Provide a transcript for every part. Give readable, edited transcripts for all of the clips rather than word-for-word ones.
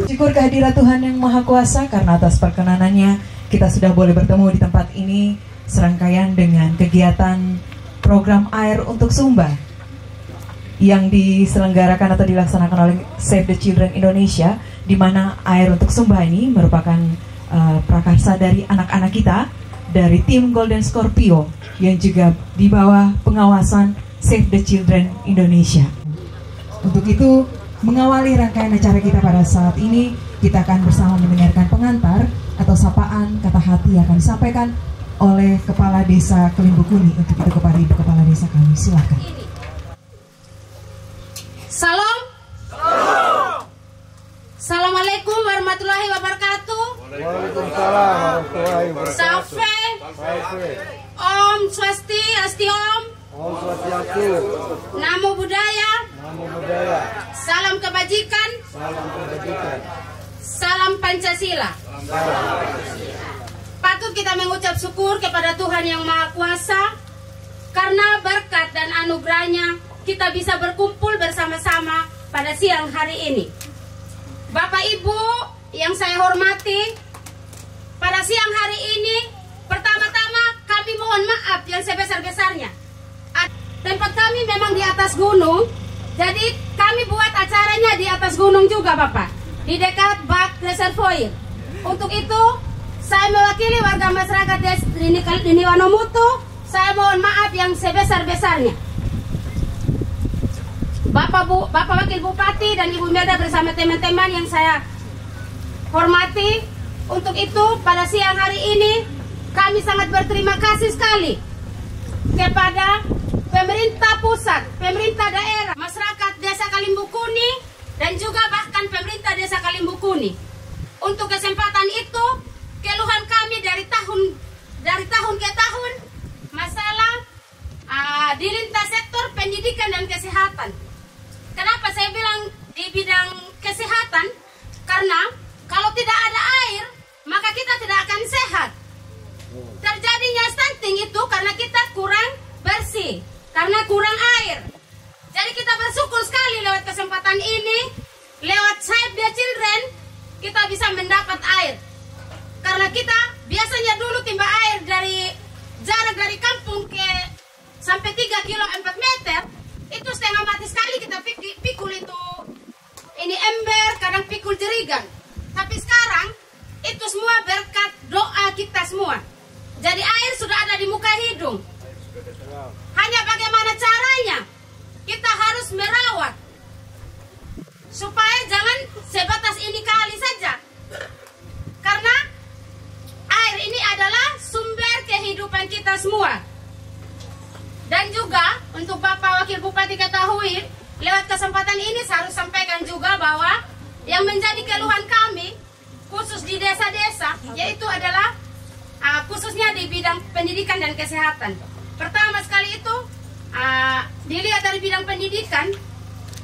Syukur kehadirat Tuhan yang Maha Kuasa karena atas perkenanannya kita sudah boleh bertemu di tempat ini serangkaian dengan kegiatan program air untuk Sumba yang diselenggarakan atau dilaksanakan oleh Save the Children Indonesia, di mana air untuk Sumba ini merupakan prakarsa dari anak-anak kita dari tim Golden Scorpio yang juga di bawah pengawasan Save the Children Indonesia. Untuk itu, mengawali rangkaian acara kita pada saat ini, kita akan bersama mendengarkan pengantar atau sapaan kata hati yang akan disampaikan oleh Kepala Desa Kelimbukuni. Untuk itu kepada Ibu Kepala Desa kami silakan. Salam. Assalamualaikum warahmatullahi wabarakatuh. Waalaikumsalam warahmatullahi wabarakatuh. Safe. Om Swastiastu. Om Swastiastu. Namo Buddhaya. Namo Buddhaya. Salam kebajikan. Salam kebajikan. Salam Pancasila. Patut kita mengucap syukur kepada Tuhan yang Maha Kuasa karena berkat dan anugerahnya kita bisa berkumpul bersama-sama pada siang hari ini. Bapak Ibu yang saya hormati, pada siang hari ini pertama-tama kami mohon maaf yang sebesar-besarnya. Tempat kami memang di atas gunung, jadi kami buat acaranya di atas gunung juga Bapak, di dekat bak reservoir. Untuk itu saya mewakili warga masyarakat di Niwanomutu, saya mohon maaf yang sebesar-besarnya. Bapak Wakil Bupati dan Ibu Meda bersama teman-teman yang saya hormati. Untuk itu pada siang hari ini kami sangat berterima kasih sekali kepada pemerintah pusat, pemerintah daerah, masyarakat Desa Kalimbukuni dan juga bahkan pemerintah Desa Kalimbukuni. Untuk kesempatan itu, keluhan kami dari tahun ke tahun masalah di lintas sektor pendidikan dan kesehatan. Kenapa saya bilang di bidang kesehatan? Karena kalau tidak ada air, maka kita tidak akan sehat. Terjadinya stunting itu karena kita kurang bersih, karena kurang air. Jadi kita bersyukur sekali lewat kesempatan ini, lewat Save the Children, kita bisa mendapat air. Karena kita biasanya dulu timba air dari jarak dari kampung ke sampai 3 kilo 4 meter, itu setengah mati sekali kita pikul itu ini ember, kadang pikul jerigan. Tapi sekarang itu semua berkat doa kita semua. Jadi air sudah ada di muka hidung. Hanya bagaimana caranya? Kita harus merawat supaya jangan sebatas ini kali saja. Karena air ini adalah sumber kehidupan kita semua. Dan juga untuk Bapak Wakil Bupati ketahui, lewat kesempatan ini saya harus sampaikan juga bahwa yang menjadi keluhan kami khusus di desa-desa yaitu adalah khususnya di bidang pendidikan dan kesehatan. Pertama sekali itu dilihat dari bidang pendidikan,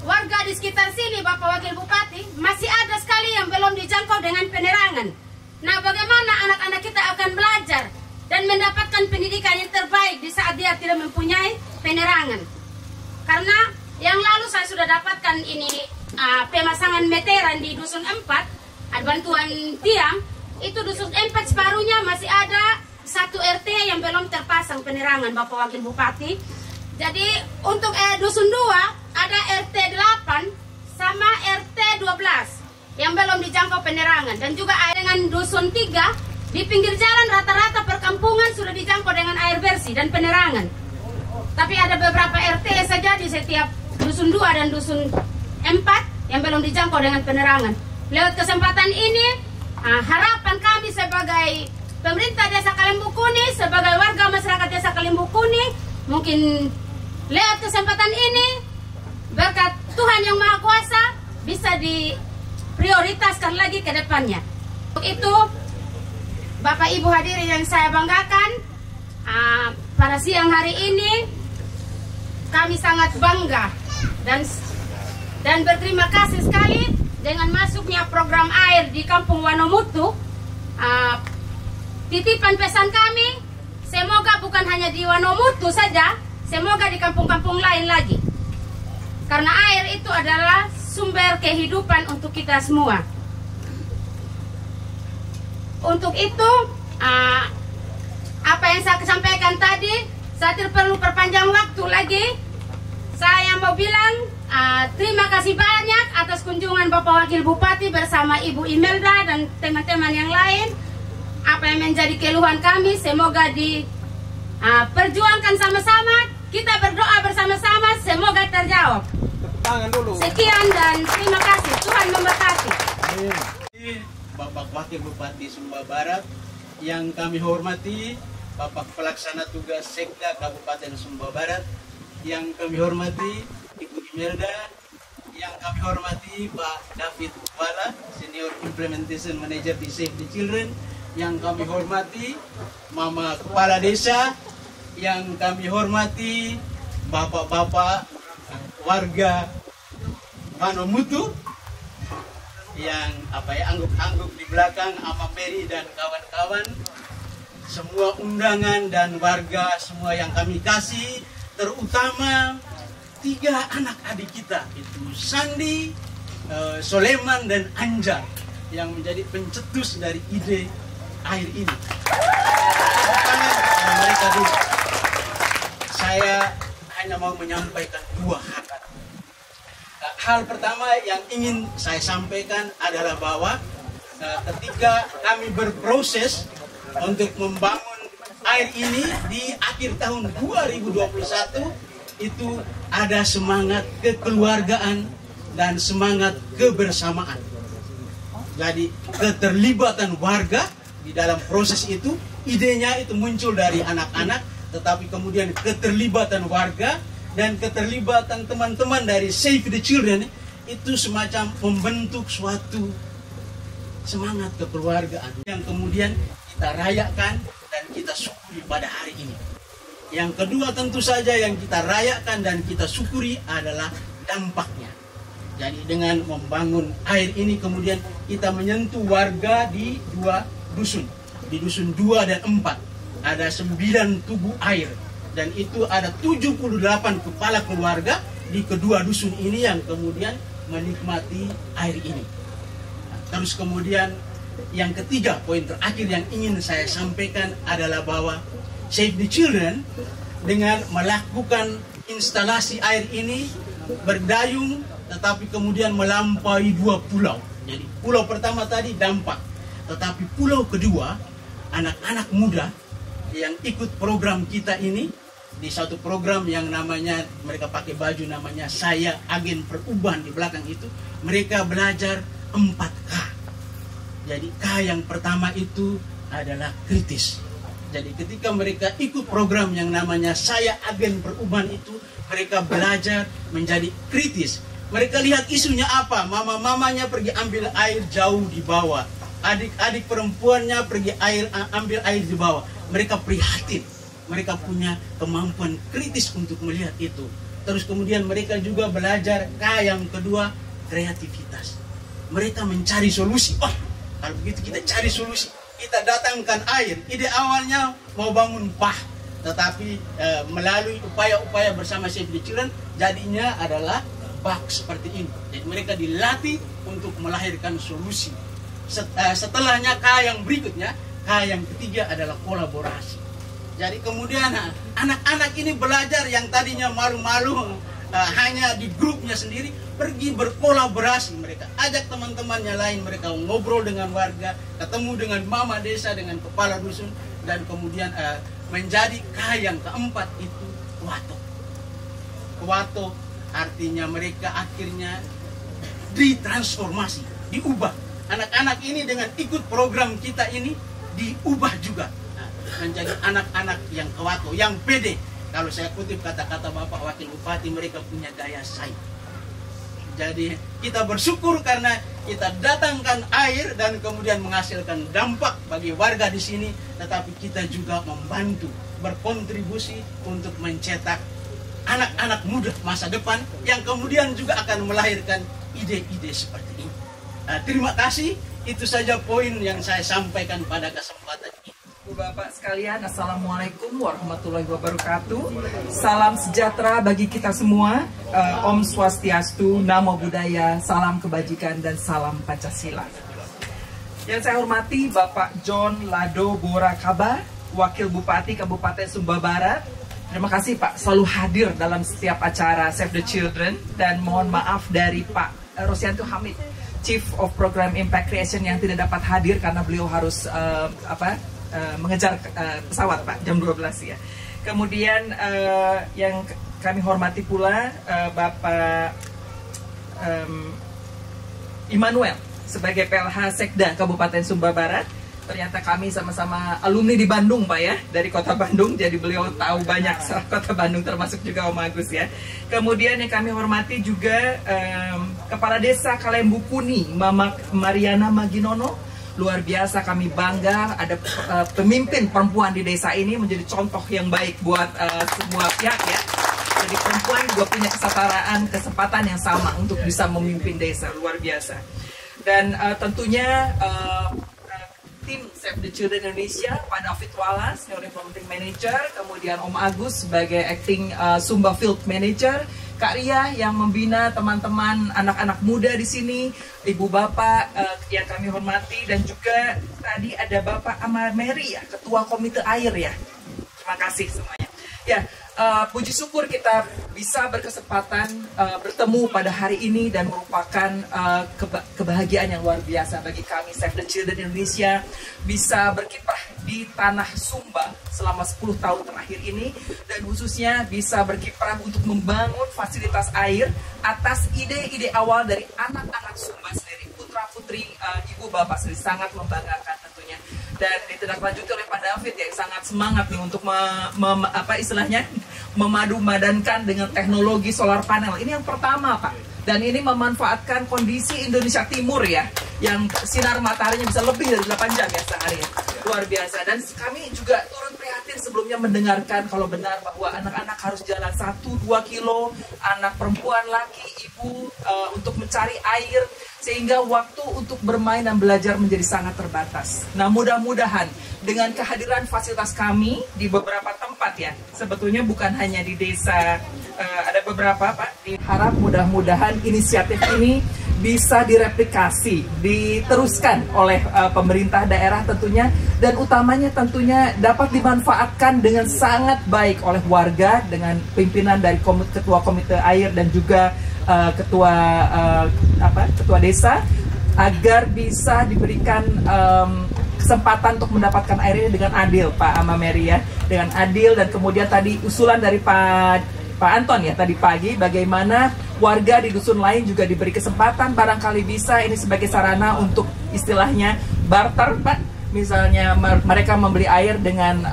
warga di sekitar sini Bapak Wakil Bupati masih ada sekali yang belum dijangkau dengan penerangan. Nah, bagaimana anak-anak kita akan belajar dan mendapatkan pendidikan yang terbaik di saat dia tidak mempunyai penerangan? Karena yang lalu saya sudah dapatkan ini pemasangan meteran di Dusun 4, bantuan tiang, itu Dusun 4 separuhnya masih ada satu RT yang belum terpasang penerangan Bapak Wakil Bupati. Jadi untuk Dusun 2 ada RT 8 sama RT 12 yang belum dijangkau penerangan. Dan juga dengan Dusun 3 di pinggir jalan rata-rata perkampungan sudah dijangkau dengan air bersih dan penerangan. Tapi ada beberapa RT saja di setiap Dusun 2 dan Dusun 4 yang belum dijangkau dengan penerangan. Lewat kesempatan ini harapan kami sebagai pemerintah Desa Kalimbukuni, sebagai warga masyarakat Desa Kalimbukuni, mungkin lewat kesempatan ini berkat Tuhan Yang Maha Kuasa bisa diprioritaskan lagi ke depannya. Untuk itu, Bapak Ibu hadirin yang saya banggakan, pada siang hari ini kami sangat bangga dan berterima kasih sekali dengan masuknya program air di Kampung Wanomutu. Titipan pesan kami, semoga bukan hanya di Wanomutu saja, semoga di kampung-kampung lain lagi. Karena air itu adalah sumber kehidupan untuk kita semua. Untuk itu, apa yang saya sampaikan tadi, saya tidak perlu perpanjang waktu lagi. Saya mau bilang terima kasih banyak atas kunjungan Bapak Wakil Bupati bersama Ibu Imelda dan teman-teman yang lain. Apa yang menjadi keluhan kami semoga diperjuangkan sama-sama. Kita berdoa bersama-sama, semoga terjawab. Tangan dulu. Sekian dan terima kasih. Tuhan memberkati. Bapak Wakil Bupati Sumba Barat yang kami hormati, Bapak Pelaksana Tugas Sekda Kabupaten Sumba Barat yang kami hormati, Ibu Imelda, yang kami hormati Pak David Wala, Senior Implementation Manager di Save the Children, yang kami hormati Mama Kepala Desa, yang kami hormati Bapak-bapak warga Wanomutu, yang angguk-angguk di belakang, Ama Mary dan kawan-kawan, semua undangan dan warga semua yang kami kasih, terutama 3 anak adik kita, itu Sandi, Soleman dan Anjar, yang menjadi pencetus dari ide air ini. Mereka dulu. Saya hanya mau menyampaikan 2 hal. Hal pertama yang ingin saya sampaikan adalah bahwa ketika kami berproses untuk membangun air ini di akhir tahun 2021, itu ada semangat kekeluargaan dan semangat kebersamaan. Jadi keterlibatan warga di dalam proses itu, idenya itu muncul dari anak-anak, tetapi kemudian keterlibatan warga dan keterlibatan teman-teman dari Save the Children itu semacam membentuk suatu semangat kekeluargaan yang kemudian kita rayakan dan kita syukuri pada hari ini. Yang kedua tentu saja yang kita rayakan dan kita syukuri adalah dampaknya. Jadi dengan membangun air ini kemudian kita menyentuh warga di 2 dusun. Di dusun 2 dan 4 ada 9 tugu air. Dan itu ada 78 kepala keluarga di kedua dusun ini yang kemudian menikmati air ini. Terus kemudian yang ketiga, poin terakhir yang ingin saya sampaikan adalah bahwa Save the Children dengan melakukan instalasi air ini berdayung, tetapi kemudian melampaui 2 pulau. Jadi pulau pertama tadi dampak, tetapi pulau kedua anak-anak muda yang ikut program kita ini, di satu program yang namanya, mereka pakai baju namanya Saya Agen Perubahan di belakang itu, mereka belajar 4K. Jadi K yang pertama itu adalah kritis. Jadi ketika mereka ikut program yang namanya Saya Agen Perubahan itu, mereka belajar menjadi kritis. Mereka lihat isunya apa, mama-mamanya pergi ambil air jauh di bawah, adik-adik perempuannya pergi ambil air di bawah. Mereka prihatin. Mereka punya kemampuan kritis untuk melihat itu. Terus kemudian mereka juga belajar K yang kedua, kreativitas. Mereka mencari solusi. Oh, kalau begitu kita cari solusi. Kita datangkan air. Ide awalnya mau bangun pah, tetapi melalui upaya-upaya bersama Save the Children, jadinya adalah bak seperti ini. Jadi mereka dilatih untuk melahirkan solusi. Setelahnya K yang berikutnya, K yang ketiga adalah kolaborasi. Jadi kemudian anak-anak ini belajar yang tadinya malu-malu hanya di grupnya sendiri, pergi berkolaborasi. Mereka ajak teman-temannya lain, mereka ngobrol dengan warga, ketemu dengan mama desa, dengan kepala dusun, dan kemudian menjadi K yang keempat itu Kuwato. Kuwato artinya mereka akhirnya ditransformasi, diubah anak-anak ini dengan ikut program kita ini diubah juga menjadi anak-anak yang kewato, yang pede. Kalau saya kutip kata-kata Bapak Wakil Bupati, mereka punya daya saing. Jadi kita bersyukur karena kita datangkan air dan kemudian menghasilkan dampak bagi warga di sini, tetapi kita juga membantu, berkontribusi untuk mencetak anak-anak muda masa depan yang kemudian juga akan melahirkan ide-ide seperti ini. Terima kasih, itu saja poin yang saya sampaikan pada kesempatan ini. Bapak sekalian, Assalamualaikum warahmatullahi wabarakatuh. Salam sejahtera bagi kita semua. Om Swastiastu, Namo Buddhaya, salam kebajikan dan salam Pancasila. Yang saya hormati Bapak John Lado Borakaba, Wakil Bupati Kabupaten Sumba Barat. Terima kasih Pak, selalu hadir dalam setiap acara Save the Children. Dan mohon maaf dari Pak Rosyanto Hamid, Chief of Program Impact Creation, yang tidak dapat hadir karena beliau harus mengejar pesawat Pak, jam 12 ya. Kemudian yang kami hormati pula Bapak Immanuel sebagai PLH Sekda Kabupaten Sumba Barat. Ternyata kami sama-sama alumni di Bandung Pak ya, dari kota Bandung, jadi beliau tahu banyak soal kota Bandung, termasuk juga Om Agus ya. Kemudian yang kami hormati juga Kepala Desa Kalembukuni, Mama Mariana Maginono. Luar biasa, kami bangga ada pemimpin perempuan di desa ini, menjadi contoh yang baik buat semua pihak ya. Jadi perempuan juga punya kesetaraan, kesempatan yang sama untuk bisa memimpin desa, luar biasa. Dan tentunya tim Save the Children Indonesia, Pak David Wallace, Senior Implementing Manager, kemudian Om Agus sebagai Acting Sumba Field Manager, Kak Ria yang membina teman-teman anak-anak muda di sini, Ibu Bapak yang kami hormati, dan juga tadi ada Bapak Amar Mary ya, Ketua Komite Air ya. Terima kasih semuanya. Ya, puji syukur kita bisa berkesempatan bertemu pada hari ini dan merupakan kebahagiaan yang luar biasa bagi kami Save the Children Indonesia bisa berkiprah di tanah Sumba selama 10 tahun terakhir ini, dan khususnya bisa berkiprah untuk membangun fasilitas air atas ide-ide awal dari anak-anak Sumba sendiri, putra-putri Ibu Bapak sendiri, sangat membanggakan tentunya. Dan ditindaklanjuti oleh Pak David yang sangat semangat nih untuk memadu-madankan dengan teknologi solar panel. Ini yang pertama Pak. Dan ini memanfaatkan kondisi Indonesia Timur ya, yang sinar mataharinya bisa lebih dari 8 jam ya sehari. Luar biasa. Dan kami juga turut prihatin sebelumnya mendengarkan kalau benar bahwa anak-anak harus jalan 1-2 kilo, anak perempuan, laki, ibu untuk mencari air, sehingga waktu untuk bermain dan belajar menjadi sangat terbatas. Nah, mudah-mudahan dengan kehadiran fasilitas kami di beberapa tempat ya, sebetulnya bukan hanya di desa, ada beberapa Pak, diharap mudah-mudahan inisiatif ini bisa direplikasi, diteruskan oleh pemerintah daerah tentunya, dan utamanya tentunya dapat dimanfaatkan dengan sangat baik oleh warga dengan pimpinan dari Ketua Komite Air dan juga ketua desa, agar bisa diberikan kesempatan untuk mendapatkan air ini dengan adil Pak Amameri ya, dengan adil. Dan kemudian tadi usulan dari Pak Anton ya tadi pagi, bagaimana warga di dusun lain juga diberi kesempatan, barangkali bisa ini sebagai sarana untuk istilahnya barter Pak, misalnya mereka membeli air dengan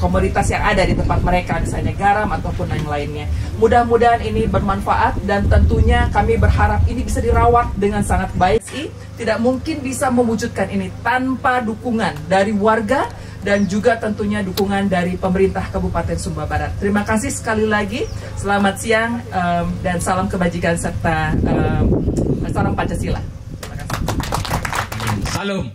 komoditas yang ada di tempat mereka, misalnya garam ataupun yang lainnya. Mudah-mudahan ini bermanfaat, dan tentunya kami berharap ini bisa dirawat dengan sangat baik. Tidak mungkin bisa mewujudkan ini tanpa dukungan dari warga dan juga tentunya dukungan dari pemerintah Kabupaten Sumba Barat. Terima kasih sekali lagi, selamat siang dan salam kebajikan serta salam Pancasila. Terima kasih. Salam.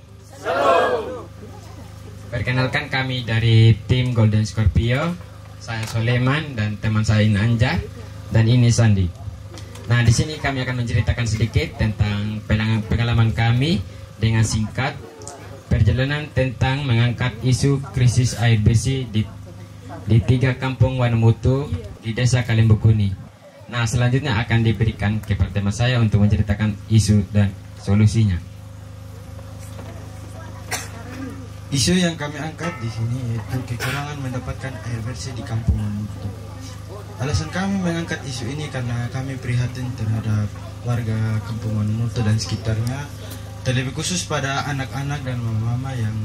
Perkenalkan, kami dari tim Golden Scorpio. Saya Soleman dan teman saya Anja, dan ini Sandi. Nah, di sini kami akan menceritakan sedikit tentang pengalaman kami dengan singkat perjalanan tentang mengangkat isu krisis air bersih di 3 kampung Wanamutu di Desa Kalembukuni. Nah, selanjutnya akan diberikan kepada teman saya untuk menceritakan isu dan solusinya. Isu yang kami angkat di sini yaitu kekurangan mendapatkan air bersih di kampung Wanamutu. Alasan kami mengangkat isu ini karena kami prihatin terhadap warga kampung Wanamutu dan sekitarnya terlebih khusus pada anak-anak dan mama-mama yang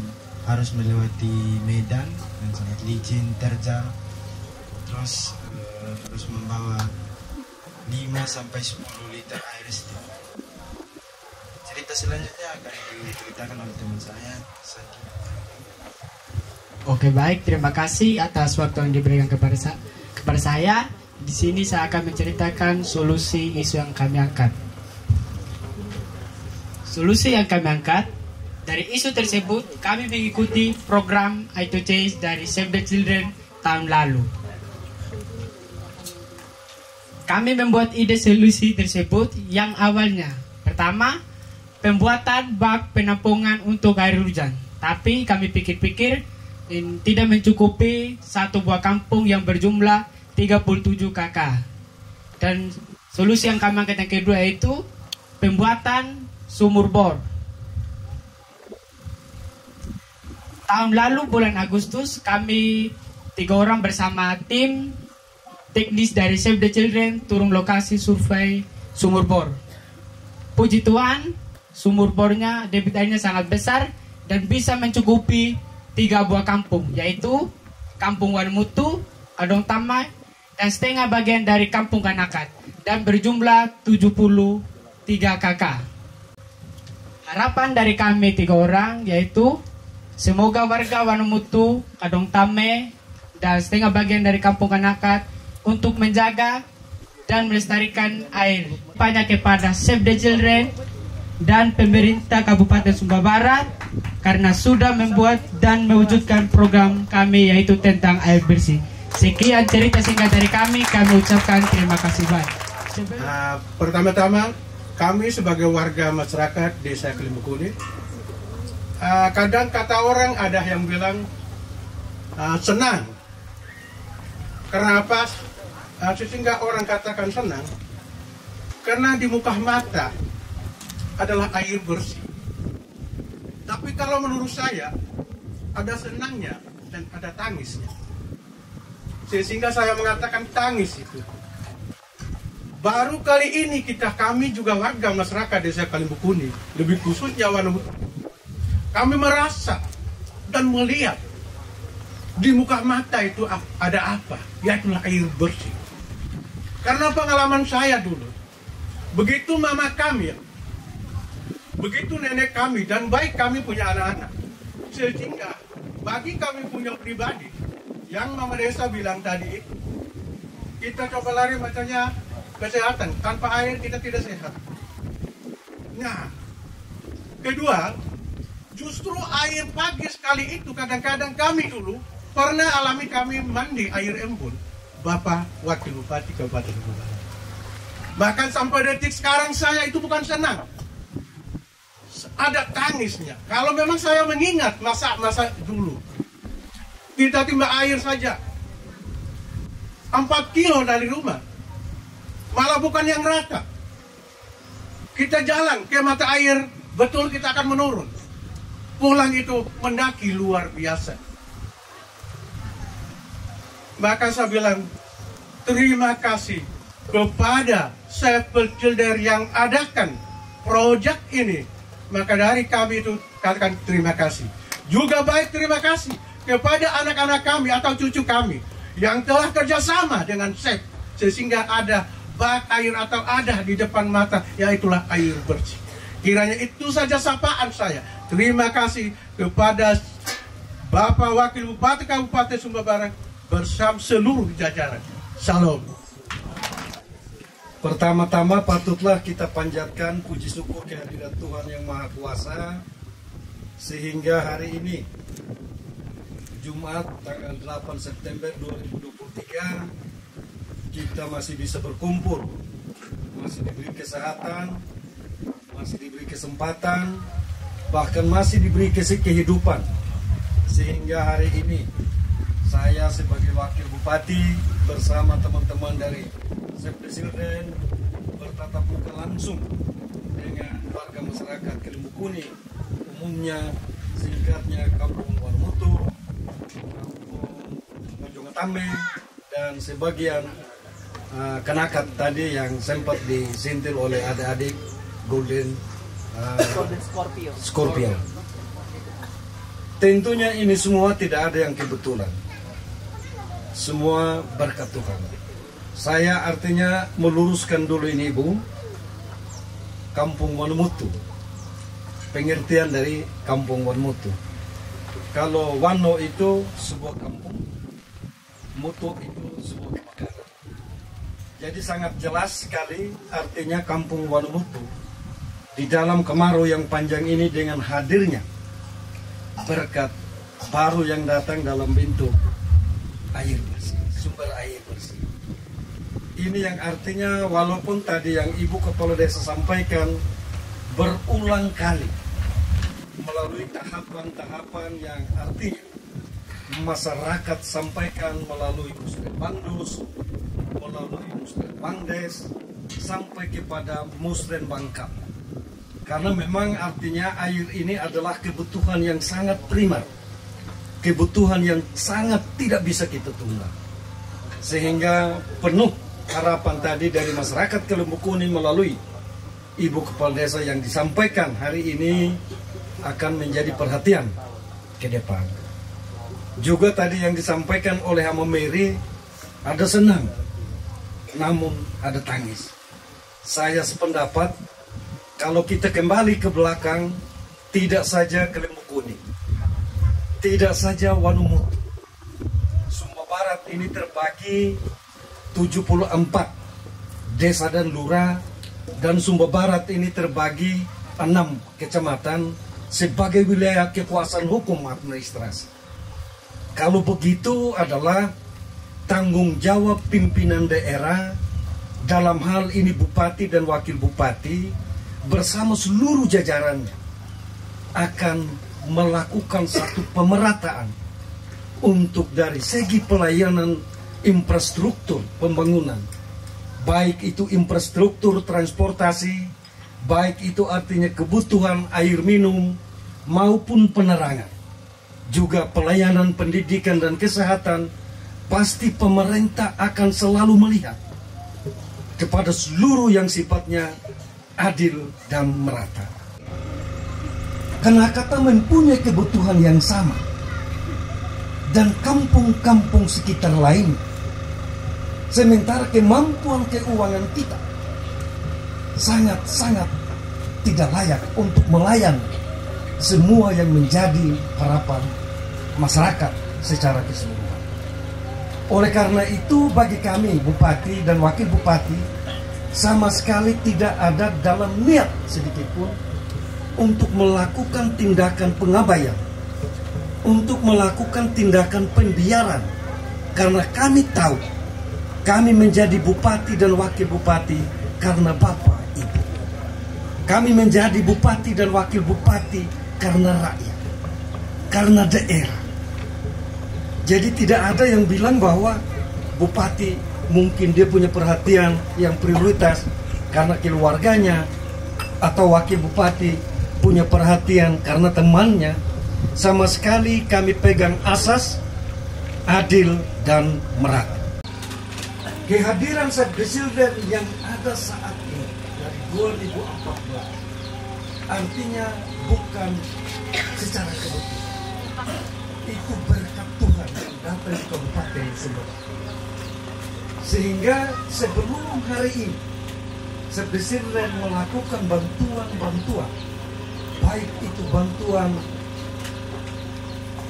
harus melewati medan yang sangat licin, terjal, terus harus membawa 5-10 liter air setiap. Cerita selanjutnya akan diceritakan oleh teman saya, Sandi. Oke, baik, terima kasih atas waktu yang diberikan kepada saya. Di sini saya akan menceritakan solusi isu yang kami angkat. Solusi yang kami angkat dari isu tersebut, kami mengikuti program I2C dari Save the Children tahun lalu. Kami membuat ide solusi tersebut yang awalnya, pertama, pembuatan bak penampungan untuk air hujan. Tapi kami pikir-pikir tidak mencukupi satu buah kampung yang berjumlah 37 KK. Dan solusi yang kami angkat yang kedua yaitu pembuatan sumur bor. Tahun lalu bulan Agustus kami 3 orang bersama tim teknis dari Save the Children turun lokasi survei sumur bor. Puji Tuhan, sumur bornya debit airnya sangat besar dan bisa mencukupi 3 buah kampung, yaitu Kampung Wanmutu, Adong Tamai, dan setengah bagian dari Kampung Kanakat, dan berjumlah 73 KK. Harapan dari kami 3 orang yaitu semoga warga Wanmutu, Adong Tamai, dan setengah bagian dari Kampung Kanakat untuk menjaga dan melestarikan air. Banyak kepada Save the Children dan pemerintah Kabupaten Sumba Barat karena sudah membuat dan mewujudkan program kami yaitu tentang air bersih. Sekian cerita singkat dari kami ucapkan terima kasih banyak. Pertama-tama kami sebagai warga masyarakat Desa Kelimbukuni, kadang kata orang ada yang bilang senang. Karena apa? Sehingga orang katakan senang karena di muka mata adalah air bersih. Tapi kalau menurut saya ada senangnya dan ada tangisnya. Sehingga saya mengatakan tangis itu. Baru kali ini kami juga warga masyarakat Desa Kalimbukuni, lebih khususnya Wanmutu, kami merasa dan melihat di muka mata itu ada apa? Yaitulah air bersih. Karena pengalaman saya dulu, begitu mama kami, begitu nenek kami, dan baik kami punya anak-anak. Sehingga bagi kami punya pribadi, yang Mama Desa bilang tadi itu, kita coba lari macamnya kesehatan. Tanpa air kita tidak sehat. Nah, kedua, justru air pagi sekali itu kadang-kadang kami dulu pernah alami kami mandi air embun. Bapak Wakil Bupati Kabupaten Sumba Barat. Bahkan sampai detik sekarang saya itu bukan senang. Ada tangisnya. Kalau memang saya mengingat masa-masa dulu, kita timba air saja 4 kilo dari rumah, malah bukan yang rata. Kita jalan ke mata air, betul kita akan menurun. Pulang itu mendaki luar biasa. Maka saya bilang terima kasih kepada Save the Children yang adakan proyek ini. Maka dari kami itu katakan terima kasih. Juga baik terima kasih kepada anak-anak kami atau cucu kami yang telah kerjasama dengan Save sehingga ada bak air atau ada di depan mata, yaitulah air bersih. Kiranya itu saja sapaan saya. Terima kasih kepada Bapak Wakil Bupati Kabupaten Sumba Barat bersama seluruh jajaran. Salam. Pertama-tama patutlah kita panjatkan puji syukur kehadirat Tuhan Yang Maha Kuasa sehingga hari ini Jumat tanggal 8 September 2023 kita masih bisa berkumpul, masih diberi kesehatan, masih diberi kesempatan, bahkan masih diberi kehidupan, sehingga hari ini saya sebagai Wakil Bupati bersama teman-teman dari Save the Children bertatap muka langsung dengan warga masyarakat Kelimbukuni, umumnya singkatnya Kampung Wanmutu, Kampung Mojongatame, dan sebagian Kanakat tadi yang sempat disentil oleh adik-adik Golden Golden Scorpio. Tentunya ini semua tidak ada yang kebetulan. Semua berkat Tuhan. Saya artinya meluruskan dulu ini Ibu. Kampung Wanumoto. Pengertian dari Kampung Wanumoto. Kalau Wano itu sebuah kampung, Moto itu sebuah kebakaran. Jadi sangat jelas sekali artinya Kampung Wanumoto di dalam kemarau yang panjang ini dengan hadirnya berkat baru yang datang dalam bentuk air bersih, sumber air bersih. Ini yang artinya walaupun tadi yang Ibu Kepala Desa sampaikan berulang kali melalui tahapan-tahapan yang artinya masyarakat sampaikan melalui Muslim Bandus, melalui Muslim Bangdes, sampai kepada Muslim Bangkap. Karena memang artinya air ini adalah kebutuhan yang sangat primer, kebutuhan yang sangat tidak bisa kita tunda. Sehingga penuh harapan tadi dari masyarakat Kelembu Kuning melalui Ibu Kepala Desa yang disampaikan hari ini akan menjadi perhatian ke depan. Juga tadi yang disampaikan oleh Hama Mary, ada senang, namun ada tangis. Saya sependapat, kalau kita kembali ke belakang, tidak saja Kelembu Kuning, tidak saja Wanumoto, Sumba Barat ini terbagi 74 desa dan lurah, dan Sumba Barat ini terbagi 6 kecamatan sebagai wilayah kekuasaan hukum administrasi. Kalau begitu adalah tanggung jawab pimpinan daerah, dalam hal ini Bupati dan Wakil Bupati bersama seluruh jajarannya akan melakukan satu pemerataan untuk dari segi pelayanan infrastruktur pembangunan, baik itu infrastruktur transportasi, baik itu artinya kebutuhan air minum maupun penerangan, juga pelayanan pendidikan dan kesehatan. Pasti pemerintah akan selalu melihat kepada seluruh yang sifatnya adil dan merata. Karena kata mempunyai kebutuhan yang sama, dan kampung-kampung sekitar lain, sementara kemampuan keuangan kita sangat-sangat tidak layak untuk melayani semua yang menjadi harapan masyarakat secara keseluruhan. Oleh karena itu bagi kami Bupati dan Wakil Bupati sama sekali tidak ada dalam niat sedikitpun untuk melakukan tindakan pengabaian, untuk melakukan tindakan pembiaran. Karena kami tahu kami menjadi Bupati dan Wakil Bupati karena Bapak Ibu. Kami menjadi Bupati dan Wakil Bupati karena rakyat, karena daerah. Jadi tidak ada yang bilang bahwa Bupati mungkin dia punya perhatian yang prioritas karena keluarganya, atau Wakil Bupati punya perhatian karena temannya. Sama sekali kami pegang asas adil dan merata. Kehadiran Sabdesilden yang ada saat ini dari 2014 artinya bukan secara kebetulan, itu berkat Tuhan yang datang di Kabupaten Sumba. Sehingga sebelum hari ini Sabdesilden melakukan bantuan-bantuan, baik itu bantuan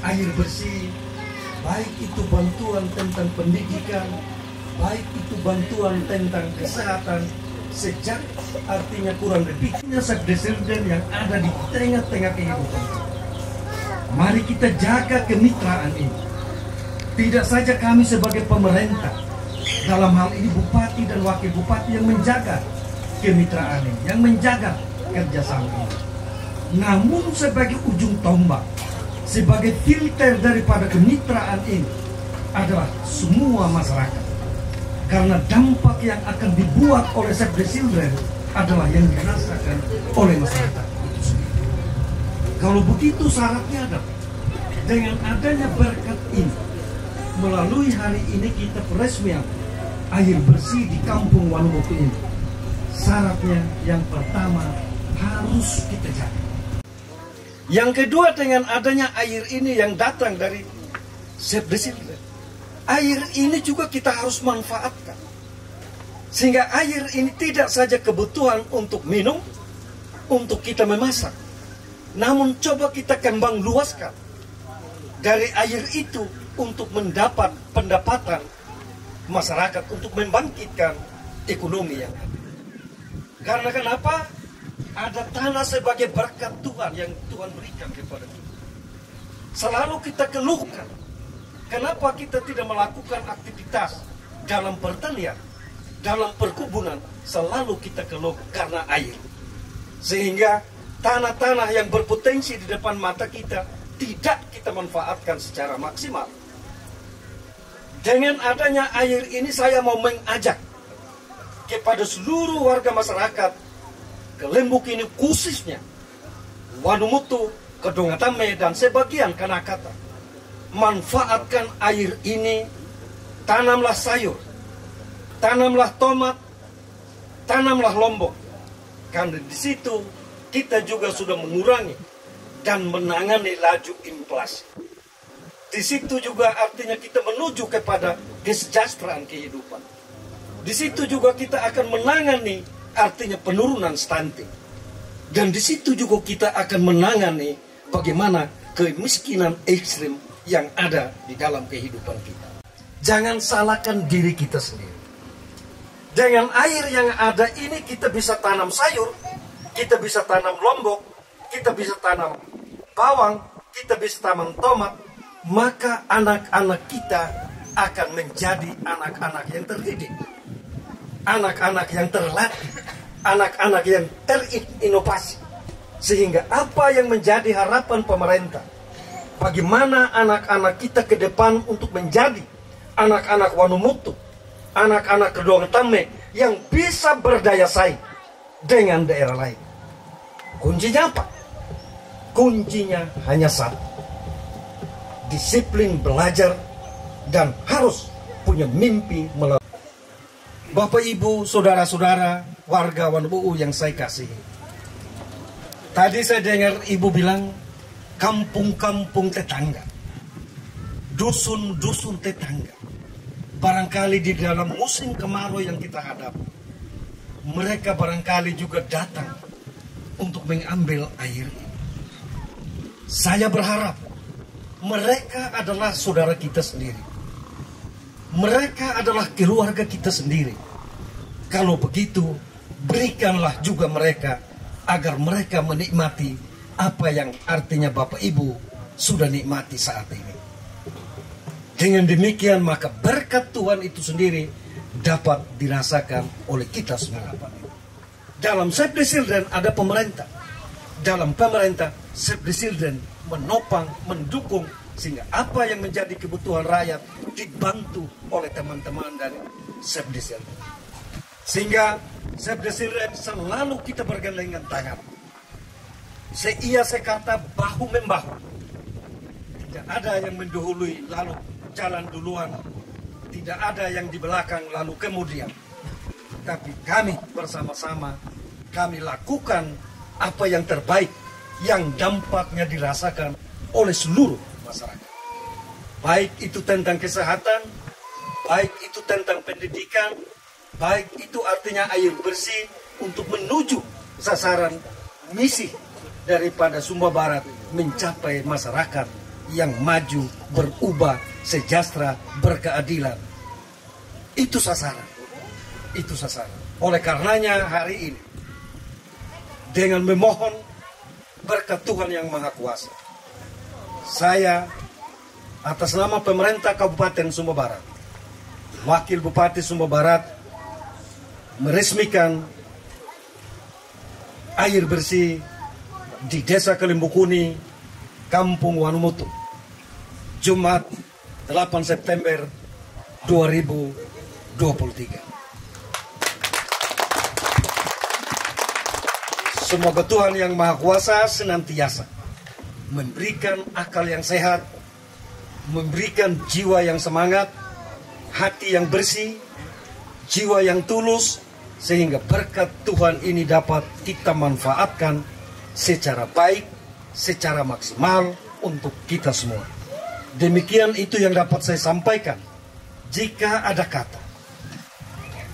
air bersih, baik itu bantuan tentang pendidikan, baik itu bantuan tentang kesehatan, sejak artinya kurang lebihnya Sabdesilden yang ada di tengah-tengah kehidupan. Mari kita jaga kemitraan ini. Tidak saja kami sebagai pemerintah, dalam hal ini Bupati dan Wakil Bupati yang menjaga kemitraan ini, yang menjaga kerjasama ini. Namun sebagai ujung tombak, sebagai filter daripada kemitraan ini adalah semua masyarakat. Karena dampak yang akan dibuat oleh Sabdesilden adalah yang dirasakan oleh masyarakat itu sendiri. Kalau begitu syaratnya adalah dengan adanya berkat ini, melalui hari ini kita peresmian air bersih di Kampung Wanumoto ini. Syaratnya yang pertama harus kita jaga. Yang kedua, dengan adanya air ini yang datang dari Save the Children, air ini juga kita harus manfaatkan. Sehingga air ini tidak saja kebutuhan untuk minum, untuk kita memasak, namun coba kita kembang luaskan dari air itu untuk mendapat pendapatan masyarakat, untuk membangkitkan ekonomi yang ada. Karena kenapa? Ada tanah sebagai berkat Tuhan yang Tuhan berikan kepada kita. Selalu kita keluhkan, kenapa kita tidak melakukan aktivitas dalam pertanian, dalam perkebunan. Selalu kita keluh karena air. Sehingga tanah-tanah yang berpotensi di depan mata kita tidak kita manfaatkan secara maksimal. Dengan adanya air ini, saya mau mengajak kepada seluruh warga masyarakat ke Lembuk ini, khususnya Wanumutu, Kedongatame, dan sebagian Kanakata. Manfaatkan air ini, tanamlah sayur, tanamlah tomat, tanamlah lombok. Karena di situ kita juga sudah mengurangi dan menangani laju inflasi. Di situ juga artinya kita menuju kepada kesejahteraan kehidupan. Di situ juga kita akan menangani artinya penurunan stunting. Dan di situ juga kita akan menangani bagaimana kemiskinan ekstrim yang ada di dalam kehidupan kita. Jangan salahkan diri kita sendiri. Dengan air yang ada ini kita bisa tanam sayur, kita bisa tanam lombok, kita bisa tanam bawang, kita bisa tanam tomat. Maka anak-anak kita akan menjadi anak-anak yang terdidik, anak-anak yang terlatih, anak-anak yang terinovasi. Sehingga apa yang menjadi harapan pemerintah, bagaimana anak-anak kita ke depan untuk menjadi anak-anak Wanumutu, anak-anak Kedongatame yang bisa berdaya saing dengan daerah lain. Kuncinya apa? Kuncinya hanya satu: disiplin belajar dan harus punya mimpi melakukan. Bapak, Ibu, saudara-saudara, warga Wanumutu yang saya kasihi. Tadi saya dengar Ibu bilang kampung-kampung tetangga, dusun-dusun tetangga. Barangkali di dalam musim kemarau yang kita hadapi, mereka barangkali juga datang untuk mengambil air ini. Saya berharap mereka adalah saudara kita sendiri. Mereka adalah keluarga kita sendiri. Kalau begitu, berikanlah juga mereka agar mereka menikmati apa yang artinya Bapak Ibu sudah nikmati saat ini. Dengan demikian maka berkat Tuhan itu sendiri dapat dirasakan oleh kita semua. Dalam Save the Children ada pemerintah. Dalam pemerintah, Save the Children menopang, mendukung, sehingga apa yang menjadi kebutuhan rakyat dibantu oleh teman-teman dari Save the Children. Sehingga Save the Children selalu kita bergandengan tangan. Seia sekata bahu membahu. Tidak ada yang mendahului lalu jalan duluan. Tidak ada yang di belakang lalu kemudian. Tapi kami bersama-sama, kami lakukan apa yang terbaik, yang dampaknya dirasakan oleh seluruh masyarakat. Baik itu tentang kesehatan, baik itu tentang pendidikan, baik itu artinya air bersih untuk menuju sasaran misi daripada Sumba Barat mencapai masyarakat yang maju, berubah, sejahtera, berkeadilan. Itu sasaran. Itu sasaran. Oleh karenanya hari ini, dengan memohon berkat Tuhan yang Maha Kuasa, saya atas nama pemerintah Kabupaten Sumba Barat, Wakil Bupati Sumba Barat, meresmikan air bersih di Desa Kelimbukuni, Kampung Wanumutu, Jumat 8 September 2023. Semoga Tuhan yang Maha Kuasa senantiasa memberikan akal yang sehat, memberikan jiwa yang semangat, hati yang bersih, jiwa yang tulus, sehingga berkat Tuhan ini dapat kita manfaatkan secara baik, secara maksimal untuk kita semua. Demikian itu yang dapat saya sampaikan. Jika ada kata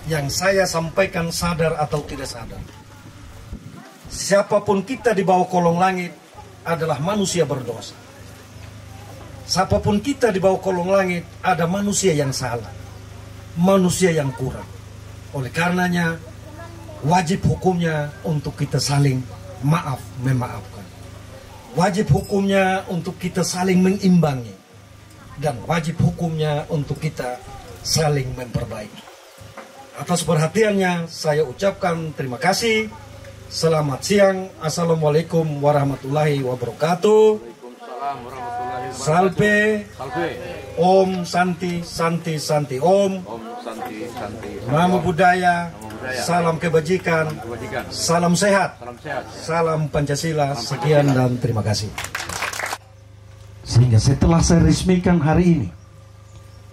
yang saya sampaikan sadar atau tidak sadar, siapapun kita di bawah kolong langit adalah manusia berdosa. Siapapun kita di bawah kolong langit ada manusia yang salah, manusia yang kurang. Oleh karenanya wajib hukumnya untuk kita saling maaf memaafkan. Wajib hukumnya untuk kita saling mengimbangi. Dan wajib hukumnya untuk kita saling memperbaiki. Atas perhatiannya saya ucapkan terima kasih. Selamat siang. Assalamualaikum warahmatullahi wabarakatuh. Salve. Om Santi Santi Santi Om. Namo Buddhaya. Salam kebajikan. Salam sehat. Salam Pancasila. Sekian dan terima kasih. Sehingga setelah saya resmikan hari ini,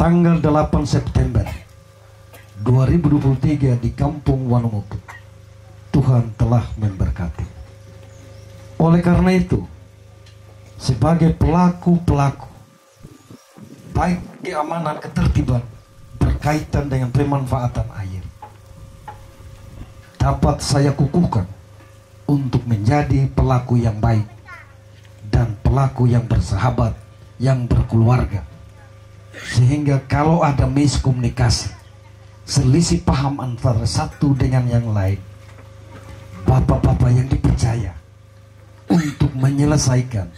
tanggal 8 September 2023 di Kampung Wanomutu, Tuhan telah memberkati. Oleh karena itu, sebagai pelaku-pelaku baik keamanan ketertiban berkaitan dengan pemanfaatan air, dapat saya kukuhkan untuk menjadi pelaku yang baik dan pelaku yang bersahabat, yang berkeluarga, sehingga kalau ada miskomunikasi, selisih paham antara satu dengan yang lain, bapak-bapak yang dipercaya untuk menyelesaikan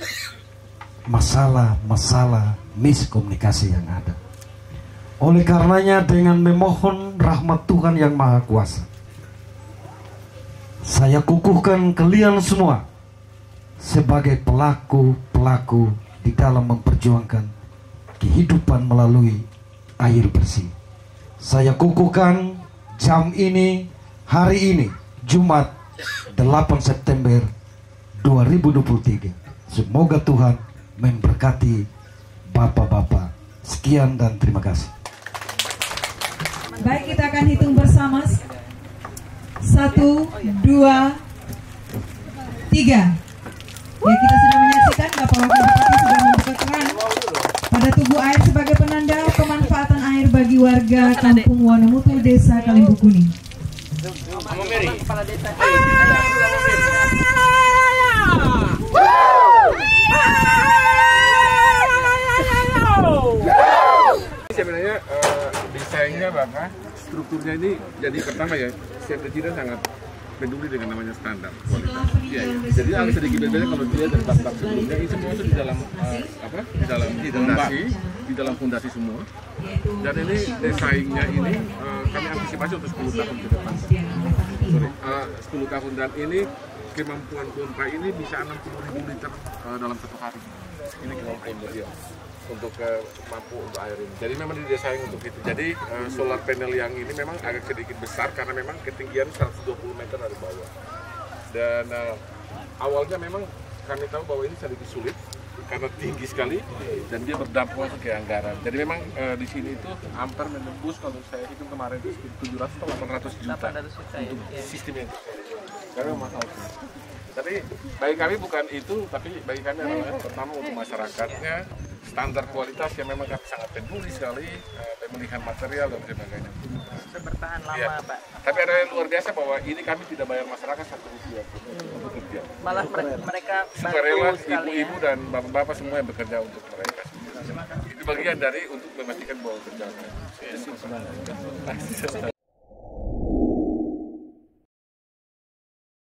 masalah-masalah miskomunikasi yang ada. Oleh karenanya, dengan memohon rahmat Tuhan yang Maha Kuasa, saya kukuhkan kalian semua sebagai pelaku-pelaku di dalam memperjuangkan kehidupan melalui air bersih. Saya kukuhkan jam ini, hari ini, Jumat 8 September 2023. Semoga Tuhan memberkati bapak-bapak. Sekian dan terima kasih. Baik, kita akan hitung bersama. 1, 2, 3. Ya, kita sudah menyaksikan Bapak Wakil Bupati sudah membuka keran pada tubuh air sebagai penanda pemanfaatan air bagi warga Kampung Wanomutu, Desa Kalimbu Kuning. Sebenarnya desainnya Bapak, strukturnya ini jadi pertama ya, Save the Children sangat peduli dengan namanya standar kualitas. Ya, ya. Jadi agak sedikit berbeda kalau dilihat dari bab-bab sebelumnya, ini semua di dalam di dalam fondasi semua. Dan ini desainnya ini kami antisipasi untuk 10 tahun ke depan. 10 tahun, dan ini kemampuan pompa ini bisa 60.000 liter dalam satu hari. Ini kemampuan beliau untuk mampu untuk air ini. Jadi memang didesain untuk itu. Jadi solar panel yang ini memang agak sedikit besar karena memang ketinggian 120 meter dari bawah. Dan awalnya memang kami tahu bahwa ini sedikit sulit karena tinggi sekali dan dia berdampak ke anggaran. Jadi memang di sini itu hampir menembus, kalau saya hitung kemarin itu 700 atau 800 juta untuk sistem yang karena masalah. Tapi bagi kami bukan itu, tapi bagi kami adalah pertama untuk masyarakatnya, standar kualitas yang memang kami sangat peduli sekali, pemilihan material dan sebagainya. Bertahan lama, ya. Pak. Tapi ada yang luar biasa bahwa ini kami tidak bayar masyarakat Rp1 untuk kerja. Malah mereka sukarela, ibu-ibu dan bapak-bapak semua yang bekerja untuk mereka. Itu bagian dari untuk memastikan bahwa kerjaan.